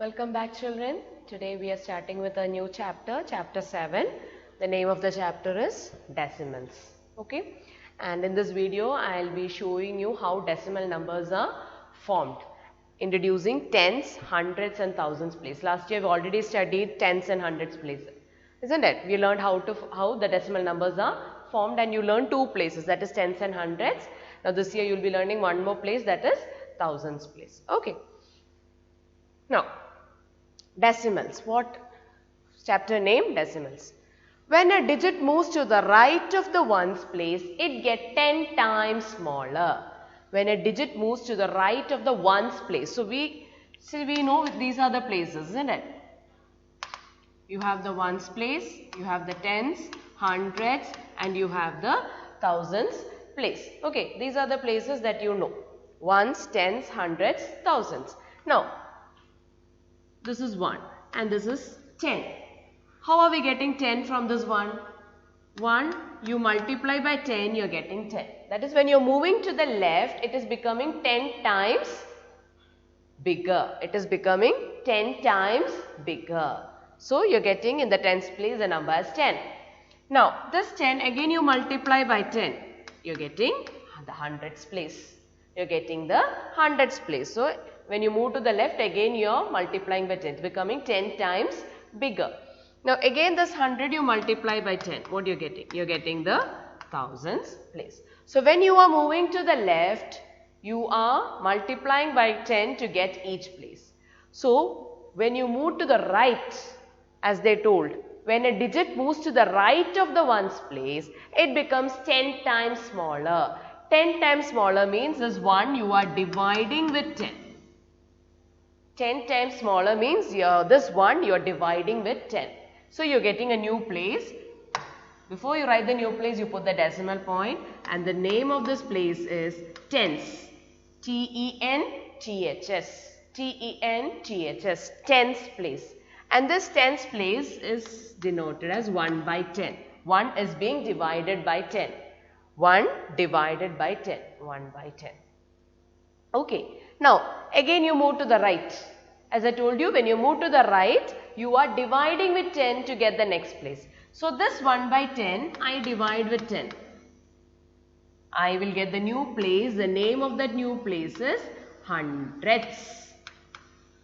Welcome back, children. Today we are starting with a new chapter, chapter 7. The name of the chapter is decimals. Okay, and in this video I will be showing you how decimal numbers are formed, introducing tens, hundreds and thousands place. Last year we already studied tens and hundreds place, isn't it? We learned how the decimal numbers are formed, and you learned two places, that is tens and hundreds. Now this year you will be learning one more place, that is thousands place. Okay. Now, decimals. What chapter name? Decimals. When a digit moves to the right of the ones place, it gets 10 times smaller. When a digit moves to the right of the ones place. So, we know these are the places, isn't it? You have the ones place, you have the tens, hundreds, and you have the thousands place. Okay, these are the places that you know. Ones, tens, hundreds, thousands. Now, this is 1 and this is 10. How are we getting 10 from this 1? 1, you multiply by 10, you are getting 10. That is, when you are moving to the left, it is becoming 10 times bigger. It is becoming 10 times bigger. So, you are getting in the tens place the number as 10. Now, this 10 again you multiply by 10. You are getting the hundreds place. You are getting the hundreds place. So, when you move to the left, again you are multiplying by 10. It's becoming 10 times bigger. Now, again this 100 you multiply by 10. What are you getting? You are getting the thousands place. So, when you are moving to the left, you are multiplying by 10 to get each place. So, when you move to the right, as they told, when a digit moves to the right of the ones place, it becomes 10 times smaller. 10 times smaller means this 1 you are dividing with 10. 10 times smaller means this 1 you are dividing with 10. So, you are getting a new place. Before you write the new place, you put the decimal point, and the name of this place is tens. T-E-N-T-H-S. T-E-N-T-H-S. Tens place. And this tens place is denoted as 1 by 10. 1 is being divided by 10. 1 divided by 10. 1 by 10. Okay. Now, again you move to the right. As I told you, when you move to the right, you are dividing with 10 to get the next place. So, this 1 by 10, I divide with 10. I will get the new place. The name of that new place is hundreds.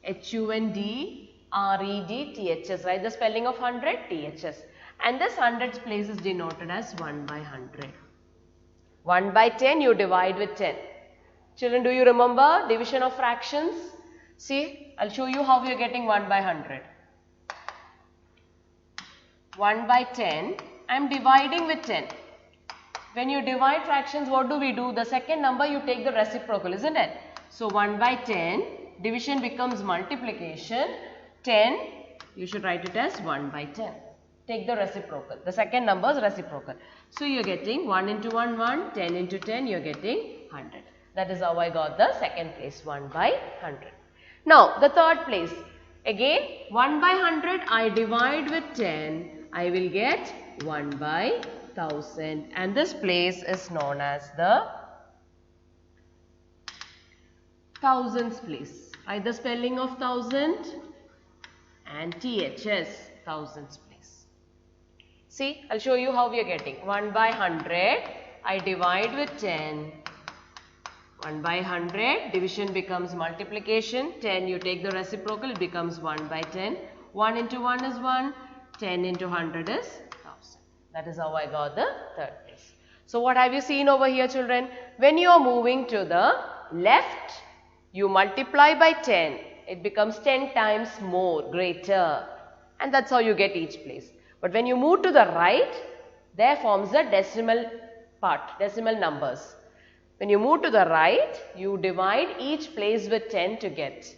H-U-N-D-R-E-D-T-H-S. Right? The spelling of 100, T-H-S. And this hundreds place is denoted as 1 by 100. 1 by 10, you divide with 10. Children, do you remember division of fractions? See, I will show you how we are getting 1 by 100. 1 by 10, I am dividing with 10. When you divide fractions, what do we do? The second number you take the reciprocal, isn't it? So, 1 by 10, division becomes multiplication. 10, you should write it as 1 by 10. Take the reciprocal. The second number is reciprocal. So, you are getting 1 into 1, 1, 10 into 10, you are getting 100. That is how I got the second place, 1 by 100. Now, the third place. Again, 1 by 100, I divide with 10. I will get 1 by 1000. And this place is known as the thousands place. Right, the spelling of thousand and THS, thousands place. See, I will show you how we are getting. 1 by 100, I divide with 10. 1 by 100, division becomes multiplication. 10, you take the reciprocal, it becomes 1 by 10. 1 into 1 is 1. 10 into 100 is 1000. That is how I got the third place. So, what have you seen over here, children? When you are moving to the left, you multiply by 10. It becomes 10 times more, greater. And that's how you get each place. But when you move to the right, there forms the decimal part, decimal numbers. When you move to the right, you divide each place with 10 to get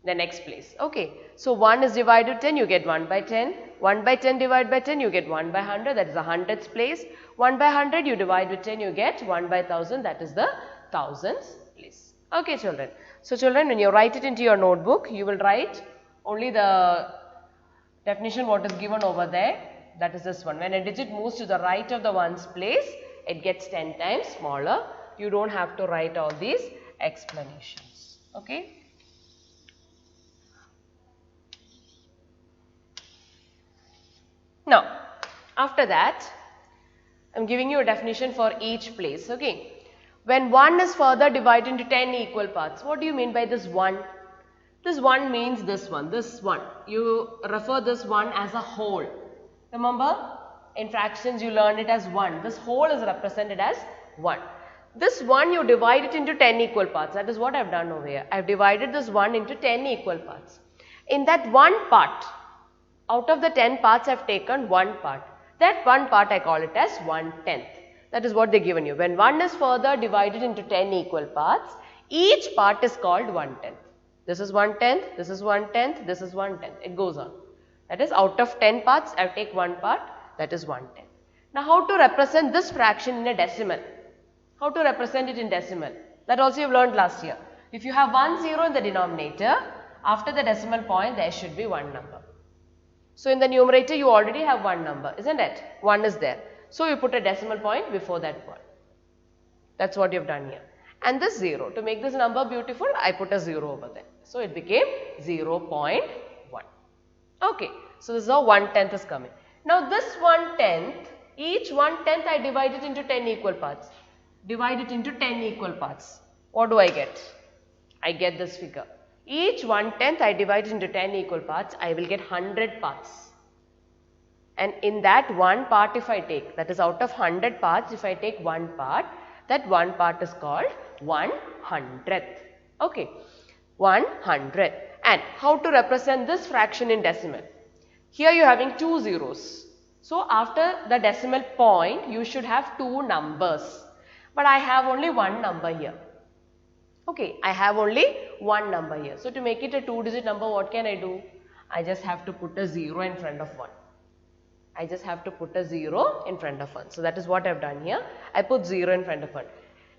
the next place. Okay. So, 1 is divided 10, you get 1 by 10. 1 by 10 divided by 10, you get 1 by 100, that is the hundreds place. 1 by 100, you divide with 10, you get 1 by 1000, that is the thousands place. Okay, children. So, children, when you write it into your notebook, you will write only the definition what is given over there. That is this one. When a digit moves to the right of the ones place, it gets 10 times smaller. You don't have to write all these explanations. Okay. After that, I'm giving you a definition for each place. Okay. When 1 is further divided into 10 equal parts, what do you mean by this 1? This 1 means this one, this 1. You refer this 1 as a whole. Remember, in fractions you learned it as 1. This whole is represented as 1. This 1 you divide it into 10 equal parts. That is what I have done over here. I have divided this 1 into 10 equal parts. In that one part, out of the 10 parts I have taken one part. That one part I call it as 1/10. That is what they given you. When 1 is further divided into 10 equal parts, each part is called 1/10. This is 1/10, this is 1/10, this is 1/10. It goes on. That is, out of 10 parts, I take one part, that is 1/10. Now, how to represent this fraction in a decimal? How to represent it in decimal? That also you have learned last year. If you have 1 0 in the denominator, after the decimal point, there should be one number. So, in the numerator, you already have one number, isn't it? 1 is there. So, you put a decimal point before that point. That's what you have done here. And this 0, to make this number beautiful, I put a 0 over there. So, it became 0.1. Okay. So, this is how 1/10 is coming. Now, this 1/10, each 1/10 I divide it into 10 equal parts. Divide it into 10 equal parts. What do I get? I get this figure. Each 1/10 I divide into 10 equal parts, I will get 100 parts. And in that one part if I take, that is out of 100 parts, if I take one part, that one part is called 1/100th. Okay, 1/100. And how to represent this fraction in decimal? Here you are having two zeros. So after the decimal point, you should have two numbers. But I have only one number here. Okay, I have only one number here. So to make it a 2-digit number, what can I do? I just have to put a 0 in front of 1. I just have to put a 0 in front of 1. So that is what I have done here. I put 0 in front of 1.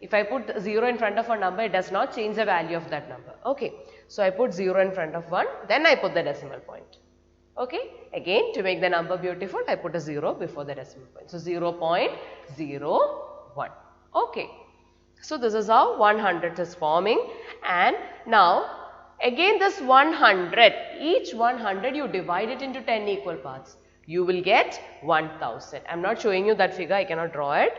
If I put 0 in front of a number, it does not change the value of that number. Okay, so I put 0 in front of 1, then I put the decimal point. Okay, again to make the number beautiful, I put a 0 before the decimal point. So 0.01. Okay. So this is how 100th is forming, and now again this 100, each 100 you divide it into 10 equal parts. You will get 1000. I am not showing you that figure, I cannot draw it.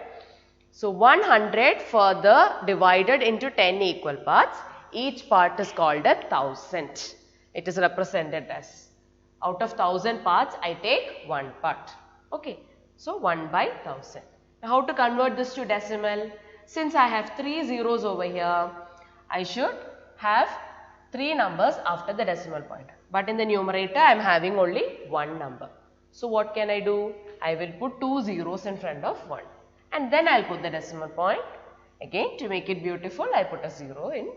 So 100 further divided into 10 equal parts, each part is called a 1000. It is represented as, out of 1000 parts I take one part. Okay. So 1/1000. Now how to convert this to decimal? Since I have 3 zeros over here, I should have 3 numbers after the decimal point. But in the numerator, I am having only one number. So what can I do? I will put 2 zeros in front of 1. And then I will put the decimal point. Again, to make it beautiful, I put a 0 in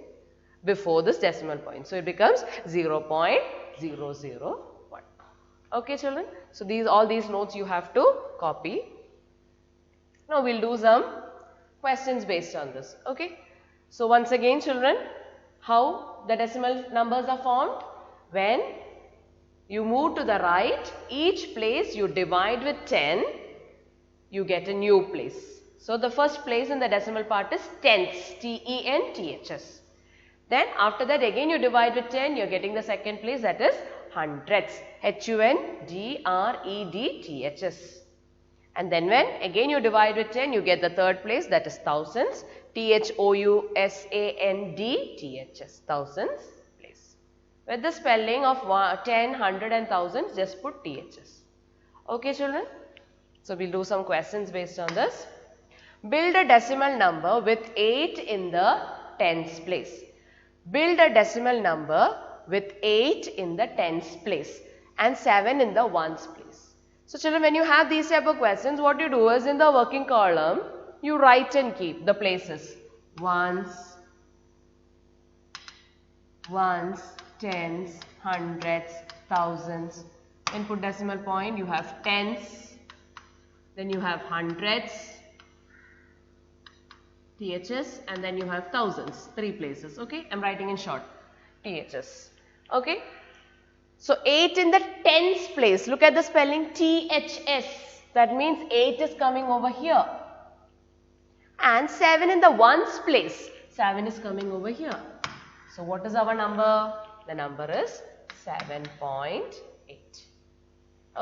before this decimal point. So it becomes 0.001. Okay, children. So all these notes you have to copy. Now we will do some questions based on this. Okay. So once again, children, how the decimal numbers are formed? When you move to the right, each place you divide with 10, you get a new place. So the first place in the decimal part is tenths, T-E-N-T-H-S. Then after that again you divide with 10, you are getting the second place, that is hundredths, H-U-N-D-R-E-D-T-H-S. And then when again you divide with 10, you get the third place, that is thousands, T-H-O-U-S-A-N-D-T-H-S, thousands place. With the spelling of 10, 100 and thousands, just put T-H-S. Okay, children? So we'll do some questions based on this. Build a decimal number with 8 in the tens place. Build a decimal number with 8 in the tens place and 7 in the ones place. So children, when you have these type of questions, what you do is in the working column, you write and keep the places. Ones, tens, hundreds, thousands. Input decimal point, you have tens, then you have hundreds, THS, and then you have thousands, 3 places. Okay, I am writing in short, THS. Okay. So 8 in the tens place, look at the spelling THS, that means 8 is coming over here. And 7 in the ones place, 7 is coming over here. So what is our number? The number is 7.8.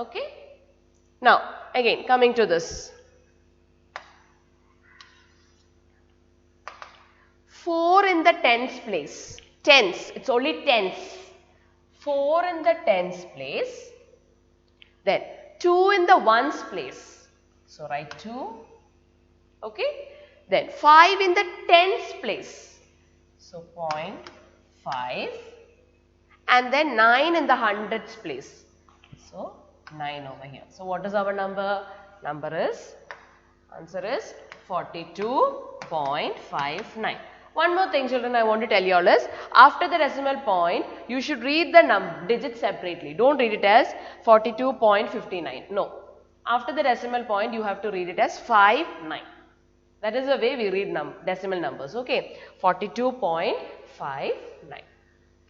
Okay. Now, again coming to this. 4 in the tens place. Tens, it's only tens. 4 in the tens place. Then 2 in the ones place. So write 2. Okay. Then 5 in the tens place. So 0.5. And then 9 in the hundreds place. So 9 over here. So what is our number? Answer is 42.59. One more thing children I want to tell you all is, after the decimal point, you should read the digits separately. Don't read it as 42.59. No. After the decimal point, you have to read it as 59. That is the way we read decimal numbers. Okay. 42.59.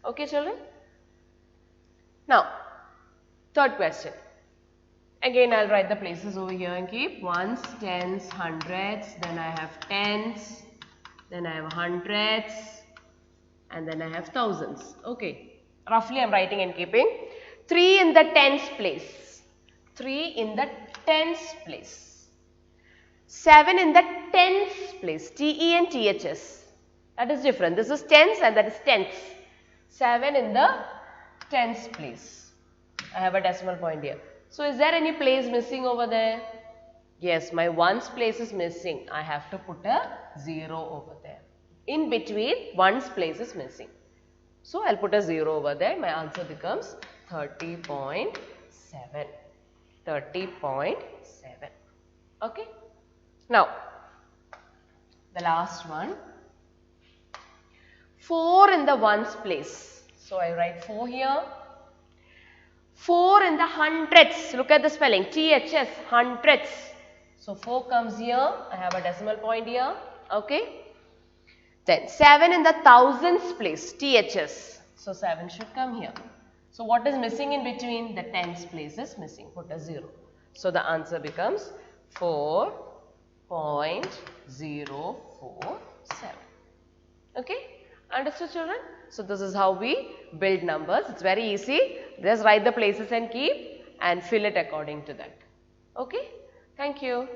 Okay children. Now, third question. Again, I'll write the places over here and keep ones, tens, hundreds, then I have tens, then I have hundreds, and then I have thousands. Okay. Roughly I'm writing and keeping 3 in the tens place. 3 in the tens place. 7 in the tens place. TE and THS. That is different. This is tens and that is tenths. 7 in the tens place. I have a decimal point here. So is there any place missing over there? Yes, my ones place is missing. I have to put a 0 over there. In between, ones place is missing. So I'll put a 0 over there. My answer becomes 30.7. 30.7. Okay. Now, the last one. 4 in the ones place. So I write 4 here. 4 in the hundreds. Look at the spelling. THS, hundreds. So 4 comes here. I have a decimal point here. Okay. Then 7 in the thousands place. THS. So 7 should come here. So what is missing in between? The tens place is missing. Put a 0. So the answer becomes 4.047. Okay. Understood children? So this is how we build numbers. It's very easy. Just write the places and keep and fill it according to that. Okay. Thank you.